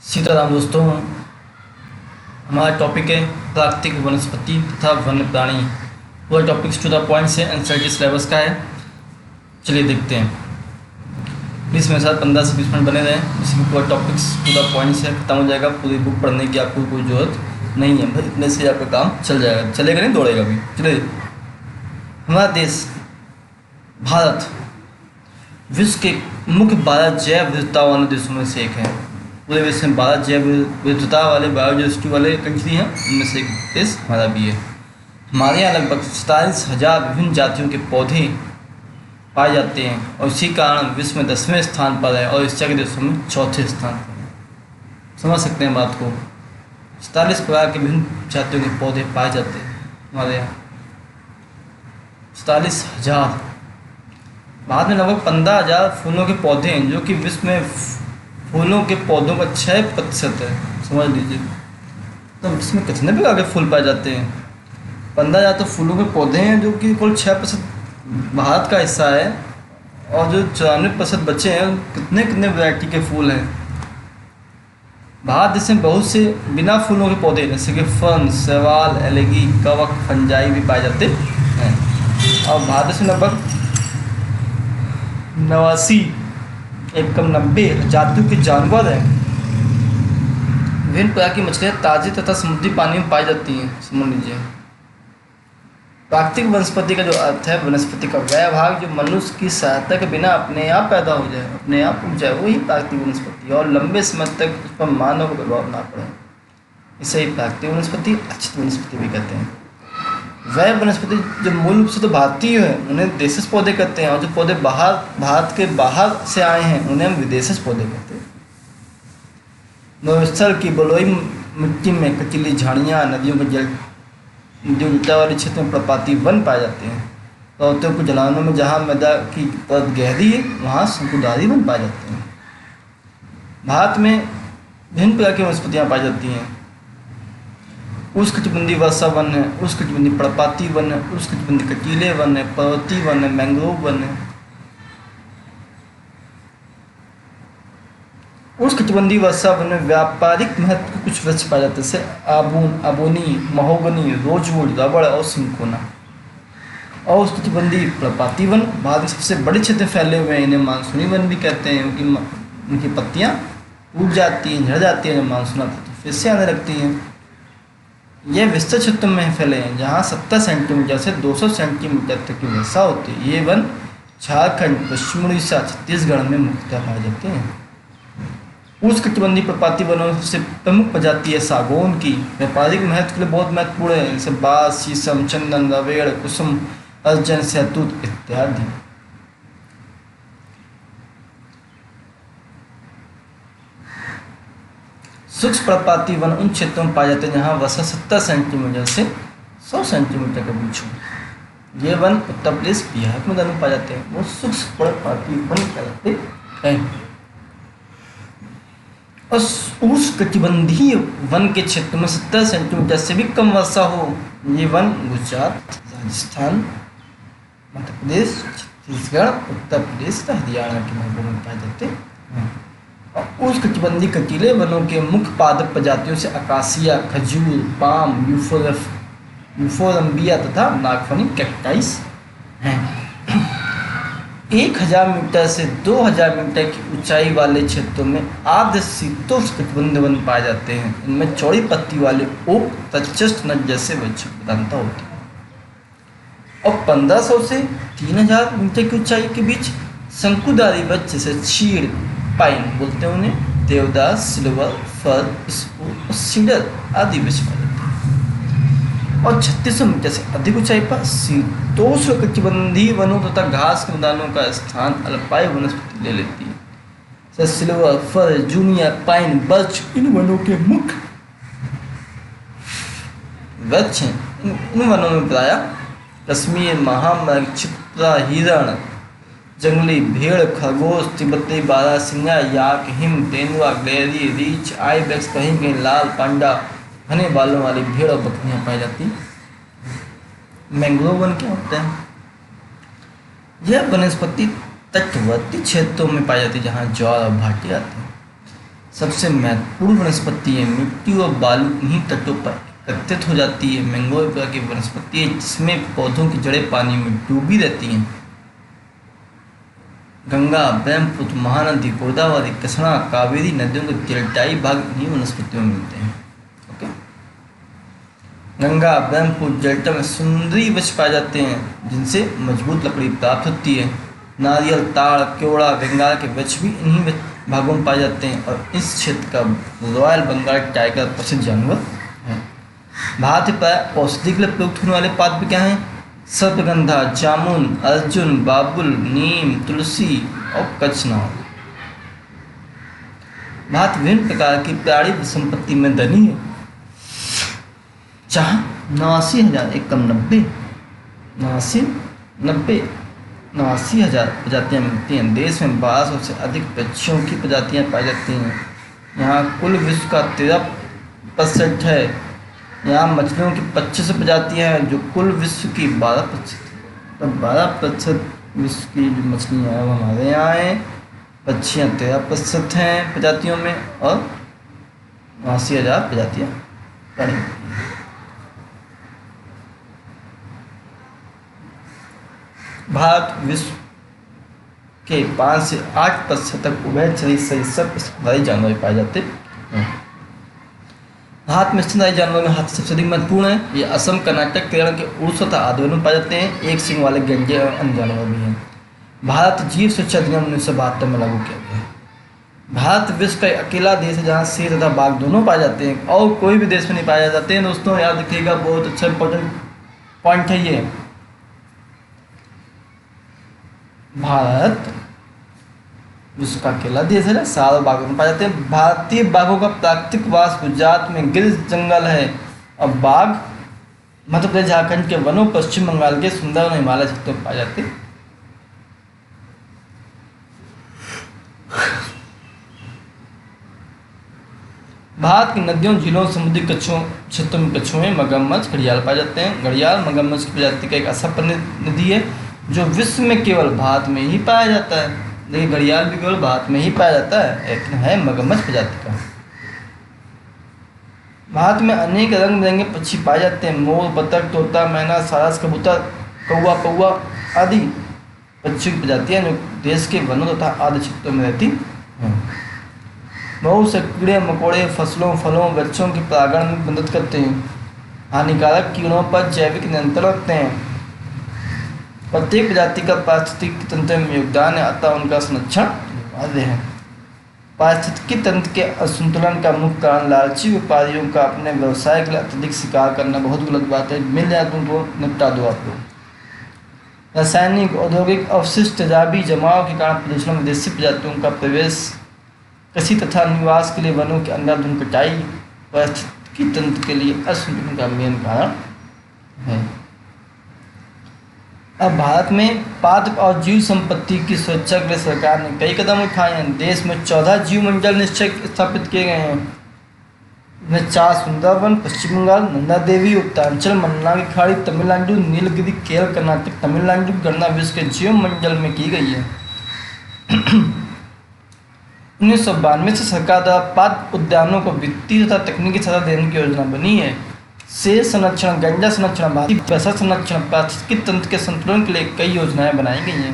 सीताराम दोस्तों, हमारा टॉपिक है प्राकृतिक वनस्पति तथा वन्य प्राणी। पूरा टॉपिक्स टू द पॉइंट से एनसीईआरटी सिलेबस का है। चलिए देखते हैं। प्लीज़ मेरे साथ 15 से 20 मिनट बने रहें। इसमें पूरा टॉपिक्स टू द पॉइंट से खत्म हो जाएगा। पूरी बुक पढ़ने की आपको कोई ज़रूरत नहीं है, बस इतने से आपका काम चल जाएगा, चलेगा नहीं दौड़ेगा भी। चलिए, हमारा देश भारत विश्व के मुख्य 12 जैव विविधता वाले देशों में से एक है। पूरे विश्व में 12 जैव विविधता वाले बायोडाइवर्सिटी वाले कंट्री हैं, उनमें से एक देश हमारा भी है। हमारे यहाँ लगभग 47,000 विभिन्न जातियों के पौधे पाए जाते हैं और इसी कारण विश्व में 10वें स्थान पर है और एशिया के देशों में चौथे स्थान पर है। समझ सकते हैं बात को। 47 प्रकार के विभिन्न जातियों के पौधे पाए जाते हैं हमारे यहाँ। 47,000। भारत में लगभग 15,000 फूलों के पौधे हैं, जो कि विश्व में फूलों के पौधों का 6% है। समझ लीजिए, तो इसमें कितने प्रकार के फूल पाए जाते हैं। 15,000 तो फूलों के पौधे हैं, जो कि कुल 6% भारत का हिस्सा है, और जो 94% बचे हैं, कितने कितने वैरायटी के फूल हैं। भारत देश में बहुत से बिना फूलों के पौधे जैसे कि फर्न, शैवाल, एलगी, कवक, फंजाई भी पाए जाते हैं। और भारत देश में लगभग 90 जातियों के जानवर हैं। विभिन्न प्रकार की मछलियाँ ताजे तथा समुद्री पानी में पाई जाती हैं। समझ लीजिए, प्राकृतिक वनस्पति का जो अर्थ है, वनस्पति का वह भाग जो मनुष्य की सहायता के बिना अपने आप पैदा हो जाए, अपने आप उग जाए, वही प्राकृतिक वनस्पति, और लंबे समय तक उस पर मानव का प्रभाव ना पड़े, इसे ही प्राकृतिक वनस्पति, अच्छी वनस्पति भी कहते हैं। वह वनस्पति जो मूल रूप से तो भारतीय है, उन्हें देशज पौधे कहते हैं, और जो पौधे भारत के बाहर से आए हैं, उन्हें हम विदेशज पौधे कहते हैं। मरुस्थल की बलुई मिट्टी में कचीली झाड़ियाँ, नदियों के जल जो ऊंचा वाले क्षेत्र में प्रपाती वन पाए जाते हैं। पर्वतों के ढलानों में जहाँ मृदा की परत गहरी है, वहाँ शंकुधारी वन पाए जाते हैं। भारत में विभिन्न प्रकार की वनस्पतियाँ पाई जाती हैं। उष्णकटिबंधीय वर्षा वन है, उष्णकटिबंधीय पर्णपाती वन है, उष्णकटिबंधीय कटीले वन है, पर्वतीय वन है, मैंग्रोव वन है। उष्णकटिबंधीय वर्षा वन में व्यापारिक महत्व के कुछ वृक्ष पाए जाते हैं, जैसे अबोनी, महोगनी, रोजवुड, रबड़ और सिंकोना। और उष्णकटिबंधीय पर्णपाती वन भारत में सबसे बड़े क्षेत्र फैले हुए हैं। इन्हें मानसूनी वन भी कहते हैं, क्योंकि उनकी पत्तियाँ टूट जाती हैं, झड़ जाती हैं जब मानसून आता है, तो फिर से आने लगती हैं। यह विस्तृत क्षेत्रों में फैले हैं, जहाँ 70 सेंटीमीटर से 200 सेंटीमीटर तक की वर्षा होती है। ये वन झारखंड, पश्चिम उड़ीसा, छत्तीसगढ़ में मुख्यतः पाए जाते हैं। उष्णकटिबंधीय पर्णपाती वनों में सबसे प्रमुख प्रजाति है सागौन की। व्यापारिक महत्व के लिए बहुत महत्वपूर्ण है, जैसे बांस, शीशम, चंदन, रवेड़, कुसुम, अर्जुन, शहतूत इत्यादि। शुष्क पर्णपाती वन उन क्षेत्रों में पाए जाते हैं जहाँ वर्षा 70 सेंटीमीटर से 100 सेंटीमीटर के बीच हो। ये वन उत्तर प्रदेश, बिहार के मैदान में पाए जाते हैं। वो शुष्क पर्णपाती वन कहलाते हैं। और उष्णकटिबंधीय वन के क्षेत्र में 70 सेंटीमीटर से भी कम वर्षा हो, ये वन गुजरात, राजस्थान, मध्य प्रदेश, छत्तीसगढ़, उत्तर प्रदेश, हरियाणा के भागों में पाए जाते हैं। और उष्णकटिबंधीय कटीले वनों के मुख्य पादप प्रजातियों से अकासिया, खजूर, पाम, यूफोरम्बिया तथा नागफनी कैक्टाइस हैं। 1000 मीटर से 2000 मीटर की ऊंचाई वाले क्षेत्रों में आर्द्र शीतोष्णकटिबंधीय वन पाए जाते हैं। इनमें चौड़ी पत्ती वाले ओक तथा चेस्टनट जैसे वृक्ष प्रधानता होती है। और 1500 से 3000 मीटर की ऊंचाई के बीच शंकुधारी वृक्ष जैसे चीड़, पाइन बोलते हैं उन्हें, देवदार, सिल्वर, फर, स्प्रूस और सीडर आदि वृक्ष पाए जाते हैं। और 3600 मीटर से अधिक ऊंचाई पर शीतोष्णकटिबंधीय वनों तथा घास के मैदानों का स्थान अल्पाई वनस्पति ले लेती है, जैसे सिल्वर, फर, जूनिया, पाइन, बर्च इन वनों के मुख्य वृक्ष हैं। इन वनों में प्रायः कश्मीर, महामृग, चित्रा, हिरण, जंगली भेड़, खरगोश, तिब्बती बारहसिंगा, याक, हिम, तेंदुआ, ग्लेरी, रीछ, आइबेक्स, कहीं कहीं लाल पांडा, घने बालों वाली भेड़ और बकरियां पाई जाती हैं। मैंग्रोव वन क्या होता है? यह वनस्पति तटवर्ती क्षेत्रों में पाई जाती है, जहाँ ज्वार और भाटे आते हैं। सबसे महत्वपूर्ण वनस्पति है। मिट्टी और बालू इन्हीं तटों पर एकत्रित हो जाती है। मैंग्रोव एक प्रकार की वनस्पति है जिसमें पौधों की जड़ें पानी में डूबी रहती हैं। गंगा, ब्रह्मपुत्र, महानदी, गोदावरी, कृष्णा, कावेरी नदियों के डेल्टाई भाग इन्हीं वनस्पतियों में मिलते हैं। ओके, गंगा, ब्रह्मपुत्र डेल्टा में सुंदरी वृक्ष पाए जाते हैं जिनसे मजबूत लकड़ी प्राप्त होती है। नारियल, ताड़, केवड़ा, बंगाल के वृक्ष भी इन्हीं भागों में पाए जाते हैं और इस क्षेत्र का रॉयल बंगाल टाइगर प्रसिद्ध जानवर है। भारत में औषधि के लिए प्रयुक्त होने वाले पादप क्या हैं? सर्पगंधा, जामुन, अर्जुन, बाबुल, नीम, तुलसी और कचनाव। भारत विभिन्न प्रकार की प्राणी संपत्ति में धनी है, जहाँ 89,000 एकम 89,000 प्रजातियाँ मिलती हैं। देश में 1200 से अधिक पक्षियों की प्रजातियाँ पाई जाती हैं। यहाँ कुल विश्व का 13% है। यहाँ मछलियों की 25 प्रजातियाँ हैं जो कुल विश्व की 12%। तो 12% विश्व की जो मछलियाँ हैं वो हमारे यहाँ हैं। पक्षियाँ 13% हैं प्रजातियों में और 89,000 प्रजातियाँ पड़ी हैं। भारत विश्व के 5 से 8% तक उभयचरी सरीसृप स्तनधारी जानवर पाए जाते हैं। भारत में स्तनधारी जानवरों में हाथी सबसे अधिक महत्वपूर्ण है। ये असम, कर्नाटक, केरल के उड़ीसा तथा आदिवासी में पाए जाते हैं। एक सींग वाले गैंजे और अन्य जानवर भी हैं। भारत जीव सुरक्षा अधिनियम 1972 में लागू किया गया है। भारत विश्व का अकेला देश है जहाँ शेर तथा बाघ दोनों पाए जाते हैं और कोई भी देश में नहीं पाए जाते हैं। दोस्तों याद रखिएगा, बहुत अच्छा इंपॉर्टेंट पॉइंट है ये। भारत विश्व का अकेला देश है, सारे बाघों में पाए जाते हैं। भारतीय बाघों का प्राकृतिक वास गुजरात में गिर जंगल है और बाघ मध्य प्रदेश, झारखंड के वनों, पश्चिम बंगाल के सुंदर हिमालय क्षेत्रों में पाए जाते हैं। भारत की नदियों, झीलों, समुद्री क्षेत्रों में कछुए, मगरमच्छ, घड़ियाल पाए जाते हैं। घड़ियाल मगरमच्छ की प्रजाति का एक ऐसा प्रतिनिधि है जो विश्व में केवल भारत में ही पाया जाता है। देखिए, घड़ियाल भी केवल भारत में ही पाया जाता है, लेकिन है मगरमच्छ प्रजाति का। भारत में अनेक रंग बिरंगे पक्षी पाए जाते हैं। मोर, बतख, तोता, मैना, सारस, कबूतर, कौवा, कौवा आदि पक्षियों की प्रजातियां जो देश के वनों तथा आदि क्षेत्रों में रहती हैं। बहुत से कीड़े मकोड़े फसलों, फलों, वृक्षों के परागण में मदद करते हैं। हानिकारक कीड़ों पर जैविक नियंत्रण रखते हैं। प्रत्येक प्रजाति का पारिस्थितिकी तंत्र में योगदान है, अतः उनका संरक्षण अनिवार्य है। पारिस्थितिकी तंत्र के असंतुलन का मुख्य कारण लालची व्यापारियों का अपने व्यवसाय के लिए अत्यधिक शिकार करना बहुत गलत बात है। मिल जाए तुमको निपटा दो आप लोग। रासायनिक औद्योगिक अवशिष्ट तेजाबी जमाव के कारण प्रदूषण, विदेशी प्रजातियों का प्रवेश, कृषि तथा निवास के लिए वनों के अंधाधुंध कटाई पारिस्थितिकी तंत्र के लिए असंतुलन का मेन कारण है। अब भारत में पादप और जीव संपत्ति की सुरक्षा के लिए सरकार ने कई कदम उठाए हैं। देश में 14 जीव मंडल निश्चय स्थापित किए गए हैं। इनमें 4 सुंदरवन, पश्चिम बंगाल, नंदा देवी, उत्तरांचल, मन्नार की खाड़ी, तमिलनाडु, नीलगिरी, केरल, कर्नाटक, तमिलनाडु गणना विश्व के जीव मंडल में की गई है। 1992 से सरकार द्वारा पादप उद्यानों को वित्तीय तथा तकनीकी सहायता देने की योजना बनी है। शेर संरक्षण, गंजा संरक्षण, भारतीय पैसा संरक्षण, पारिस्थितिकी तंत्र के संतुलन के लिए कई योजनाएं बनाई गई हैं।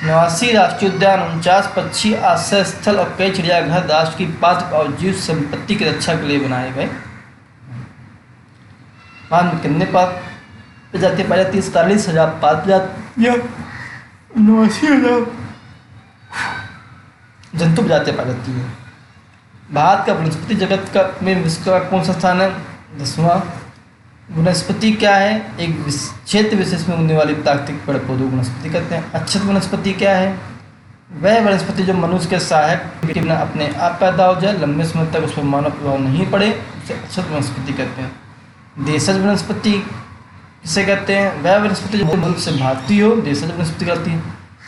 89 राष्ट्रीय उद्यान, 49 पक्षी आश्रय स्थल और कई चिड़ियाघर राष्ट्र की पादप और जीव संपत्ति की रक्षा के लिए बनाए गए। भारत में कितने पादप प्रजातियां पाई जाती है? 47,000 पादप प्रजातियां, 89,000 जंतु प्रजातियां पाई जाती है। भारत का वनस्पति जगत का में विश्व का कौन सा स्थान है? 10वां। वनस्पति क्या है? एक क्षेत्र विशेष में उगने वाली प्राकृतिक पेड़ पौधों को वनस्पति कहते हैं। अक्षत वनस्पति क्या है? वह वनस्पति जो मनुष्य के सहायक बिना अपने आप पैदा हो जाए, लंबे समय तक उस पर मानव प्रभाव नहीं पड़े, उसे अक्षत वनस्पति कहते हैं। देशज वनस्पति किसे कहते हैं? वह वनस्पति जो मुल्क से भागती हो, देशज वनस्पति कहती है।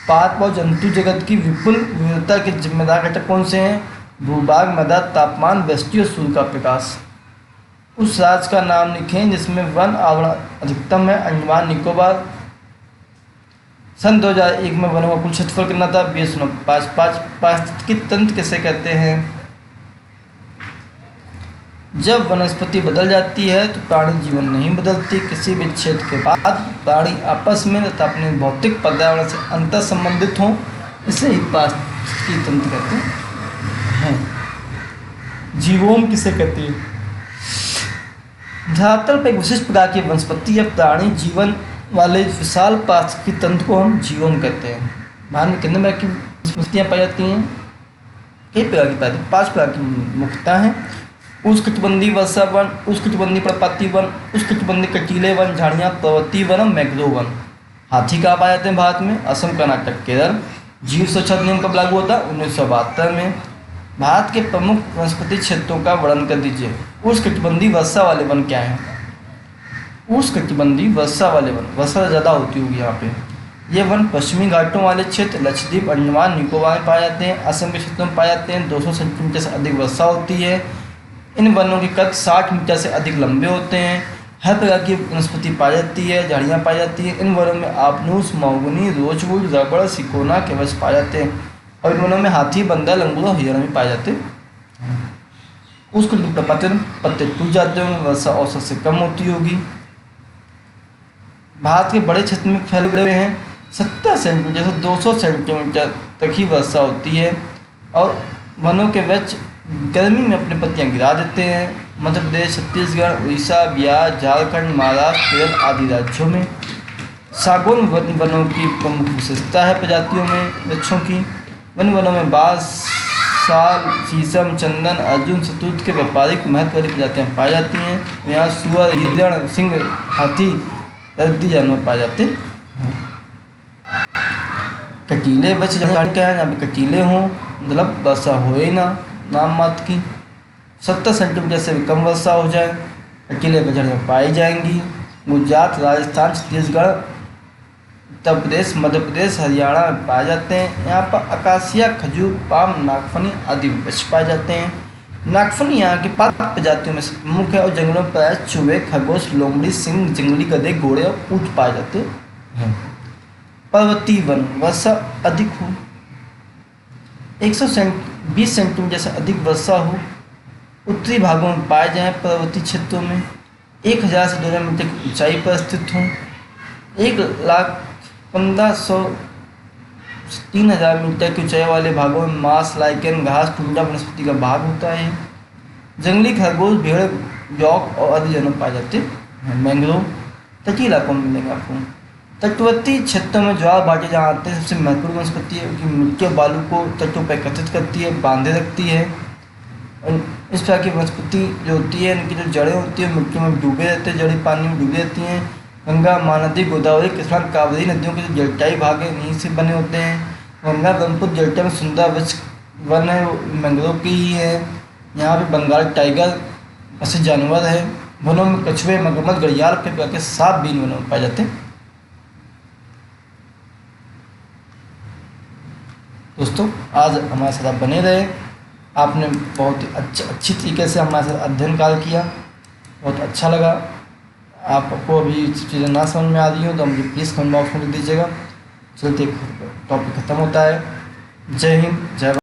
पादप और जंतु जगत की विपुल विविधता के जिम्मेदार घटक कौन से हैं? भूभाग, मृदा, तापमान, वृष्टि और सूर्य का प्रकाश। उस राज्य का नाम लिखें जिसमें वन आवरण अधिकतम है। अंडमान निकोबार। सन 2001 में वनों का कुल क्षेत्रफल कितना था? 20.55। पारिस्थितिकी तंत्र किसे कहते हैं? जब वनस्पति बदल जाती है तो प्राणी जीवन नहीं बदलती। किसी भी क्षेत्र के बाद प्राणी आपस में तथा अपने भौतिक पर्यावरण से अंतर संबंधित हों, इसे ही पारिस्थितिकी तंत्र कहते हैं। जीवोम किसे कहते हैं? धरातल पर एक विशिष्ट प्रकार की वनस्पति या प्राणी जीवन वाले विशाल पारिस्थितिकी तंत्र को हम जीवोम कहते हैं। भारत में कितने प्रकार की वनस्पतियाँ पाई जाती हैं? कई प्रकार की पाई जाती हैं। 5 प्रकार की मुख्यतः हैं। उष्णकटिबंधीय वर्षा वन, उष्णकटिबंधीय पर्णपाती वन, उष्णकटिबंधीय कटीले वन, झाड़ियाँ, पर्वतीय वन और मैंग्रोव वन। हाथी कहाँ पाए जाते हैं भारत में? असम, कर्नाटक, केरल। जीव सुरक्षा अधिनियम कब लागू होता है? 1972 में। भारत के प्रमुख वनस्पति क्षेत्रों का वर्णन कर दीजिए। उष्णकटिबंधीय वर्षा वाले वन क्या हैं? उष्णकटिबंधीय वर्षा वाले वन, वर्षा ज़्यादा होती होगी यहाँ पे। ये वन पश्चिमी घाटों वाले क्षेत्र, लक्षद्वीप, अंडमान निकोबार में पाए जाते हैं। असम के क्षेत्रों में पाए जाते हैं। 200 सेंटीमीटर से अधिक वर्षा होती है। इन वनों के कद 60 मीटर से अधिक लंबे होते हैं। हर प्रकार की वनस्पति पाई जाती है, झाड़ियाँ पाई जाती हैं। इन वनों में आपनूस, महोगनी, रोचवुड, रबड़, सिकोना के वृक्ष पाए जाते हैं। और इन वनों में हाथी, बंदर, लंगूर और हिरण भी पाए जाते हैं। उसको पत्ते टूट जाते होंगे, वर्षा औसत से कम होती होगी। भारत के बड़े क्षेत्र में फैले हुए हैं। 70 सेंटीमीटर से 200 सेंटीमीटर तक ही वर्षा होती है। और वनों के वृक्ष गर्मी में अपनी पत्तियां गिरा देते हैं। मध्य प्रदेश, छत्तीसगढ़, उड़ीसा, बिहार, झारखंड, महाराष्ट्र, केरल आदि राज्यों में। सागौन वनों की प्रमुख विशेषता है प्रजातियों में वृक्षों की। वनों में बांस, साल, शीशम, चंदन, अर्जुन, शतूत के व्यापारिक महत्व वाली प्रजातियाँ पाई जाती हैं। यहाँ सुअर, हिरण, सिंह, हाथी, रद्दी जानवर पाए जाते हैं। कटीले वृक्ष क्या है? यहाँ पे कटीले हों, मतलब वर्षा हो ही ना, नाम मात्र की। 70 सेंटीमीटर से भी कम वर्षा हो जाए, कटीले वृक्ष पाई जाएंगी। गुजरात, राजस्थान, छत्तीसगढ़, उत्तर प्रदेश, मध्य प्रदेश, हरियाणा में पाए जाते हैं। यहाँ पर अकासिया, खजूर, पाम, नागफनी आदि वृक्ष पाए जाते हैं। नागफनी यहाँ की 5 प्रजातियों में से प्रमुख है। और जंगलों में प्राय चूहे, खरगोश, लोमड़ी, सिंह, जंगली गधे, घोड़े और ऊंट पाए जाते हैं। पर्वतीय वन, वर्षा अधिक हो, 120 सेंटीमीटर से अधिक वर्षा हो, उत्तरी भागों में पाए जाएं। पर्वतीय क्षेत्रों में 1000 से 2000 मीटर की ऊंचाई पर स्थित हों। 1,15,000 से 3,000 मीटर की ऊंचाई वाले भागों में मांस, लाइकेन, घास, कुंडा वनस्पति का भाग होता है। जंगली खरगोश, भेड़, जौक और आदि जानवर पाए जाते हैं। मैंग्रोव तटीय इलाकों में मिलेंगे आपको। तटवर्ती क्षेत्रों में ज्वार भाटे जहाँ आते हैं, सबसे महत्वपूर्ण वनस्पति है क्योंकि मिट्टी और बालू को तटों पर एकत्रित करती है, बांधे रखती है। और इस प्रकार की वनस्पति जो होती है, इनकी जो जड़ें होती हैं मिट्टी में डूबे रहते हैं, जड़ें पानी में डूबी रहती हैं। गंगा, महानदी, गोदावरी, कृष्णा, कावेरी नदियों के जो जलटाई भाग हैं इन्हीं से बने होते हैं। गंगा ब्रह्मपुत्र डेल्टा में सुंदर वृक्ष वन है, वो मैंग्रोव की ही है। यहाँ पे बंगाल टाइगर ऐसे जानवर है। वनों में कछुए, मगरमच्छ, घड़ियाल के प्रकार के सांप भी इन वनों में पाए जाते हैं। दोस्तों, आज हमारे साथ आप बने रहे। आपने बहुत ही अच्छी तरीके से हमारे साथ अध्ययन कार्य किया, बहुत अच्छा लगा। आपको अभी चीज़ें ना समझ में आ रही हो तो मुझे प्लीज़ कमेंट बॉक्स में लिख दीजिएगा। चलते टॉपिक ख़त्म होता है। जय हिंद, जय भारत।